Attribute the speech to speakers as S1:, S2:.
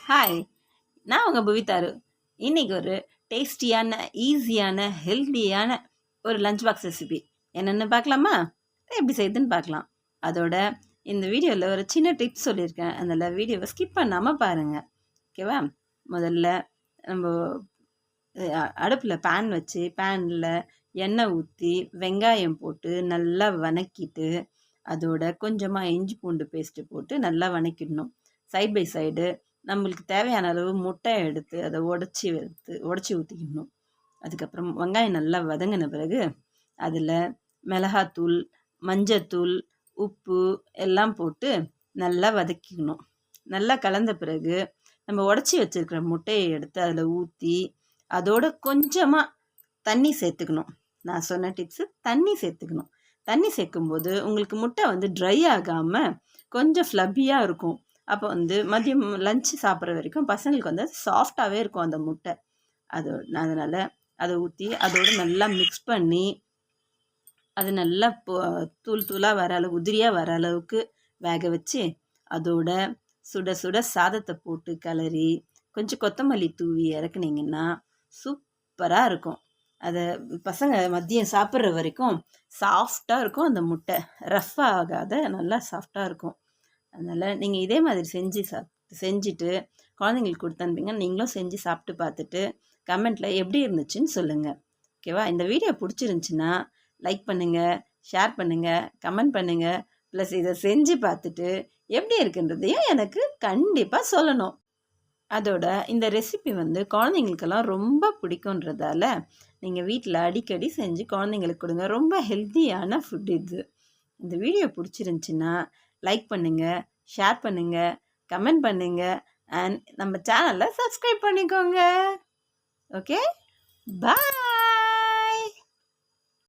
S1: Hi, நான் உங்கள் புவித்தாரு. இன்றைக்கி ஒரு டேஸ்டியான, ஈஸியான, ஹெல்த்தியான ஒரு லஞ்ச் பாக்ஸ் ரெசிபி என்னென்னு பார்க்கலாமா? எப்படி செய்யுதுன்னு பார்க்கலாம். அதோட இந்த வீடியோவில் ஒரு சின்ன டிப்ஸ் சொல்லியிருக்கேன். அதில் வீடியோவை ஸ்கிப் பண்ணாமல் பாருங்கள். ஓகேவா? முதல்ல நம்ம அடுப்பில் பேன் வச்சு பேனில் எண்ணெய் ஊற்றி வெங்காயம் போட்டு நல்லா வதக்கிட்டு அதோட கொஞ்சமாக இஞ்சி பூண்டு பேஸ்ட்டு போட்டு நல்லா வதக்கிடணும். சைட் பை சைடு நம்மளுக்கு தேவையான அளவு முட்டை எடுத்து அதை உடச்சி ஊற்றிக்கணும். அதுக்கப்புறம் வெங்காயம் நல்லா வதங்கின பிறகு அதில் மிளகாத்தூள், மஞ்சத்தூள், உப்பு எல்லாம் போட்டு நல்லா வதக்கிக்கணும். நல்லா கலந்த பிறகு நம்ம உடச்சி வச்சுருக்கிற முட்டையை எடுத்து அதில் ஊற்றி அதோட கொஞ்சமாக தண்ணி சேர்த்துக்கணும். நான் சொன்ன டிப்ஸு தண்ணி சேர்த்துக்கணும். தண்ணி சேர்க்கும்போது உங்களுக்கு முட்டை ட்ரை ஆகாமல் கொஞ்சம் ஃப்ளப்பியாக இருக்கும். அப்போ மதியம் லஞ்சு சாப்பிட்ற வரைக்கும் பசங்களுக்கு சாஃப்டாகவே இருக்கும் அந்த முட்டை. அதனால் அதை ஊற்றி அதோடு நல்லா மிக்ஸ் பண்ணி அது நல்லா தூள் தூளாக வர அளவு உதிரியாக வர அளவுக்கு வேக வச்சு அதோட சுட சுட சாதத்தை போட்டு கிளறி கொஞ்சம் கொத்தமல்லி தூவி இறக்குனீங்கன்னா சூப்பராக இருக்கும். அதை பசங்க மதியம் சாப்பிட்ற வரைக்கும் சாஃப்டாக இருக்கும். அந்த முட்டை ரஃப்பாக ஆகாத நல்லா சாஃப்டாக இருக்கும். அதனால் நீங்கள் இதே மாதிரி செஞ்சுட்டு குழந்தைங்களுக்கு கொடுத்தனுப்பிங்க. நீங்களும் செஞ்சு சாப்பிட்டு பார்த்துட்டு கமெண்ட்டில் எப்படி இருந்துச்சுன்னு சொல்லுங்கள். ஓகேவா? இந்த வீடியோ பிடிச்சிருந்துச்சின்னா லைக் பண்ணுங்கள், ஷேர் பண்ணுங்கள், கமெண்ட் பண்ணுங்கள். ப்ளஸ் இதை செஞ்சு பார்த்துட்டு எப்படி இருக்குன்றதையும் எனக்கு கண்டிப்பாக சொல்லணும். அதோட இந்த ரெசிபி குழந்தைங்களுக்கெல்லாம் ரொம்ப பிடிக்குன்றதால நீங்கள் வீட்டில் அடிக்கடி செஞ்சு குழந்தைங்களுக்கு கொடுங்க. ரொம்ப ஹெல்த்தியான ஃபுட் இது. இந்த வீடியோ பிடிச்சிருந்துச்சின்னா லைக் பண்ணுங்கள், ஷேர் பண்ணுங்கள், கமெண்ட் பண்ணுங்கள் அண்ட் நம்ம சேனலை சப்ஸ்கிரைப் பண்ணிக்கோங்க. ஓகே, பாய்.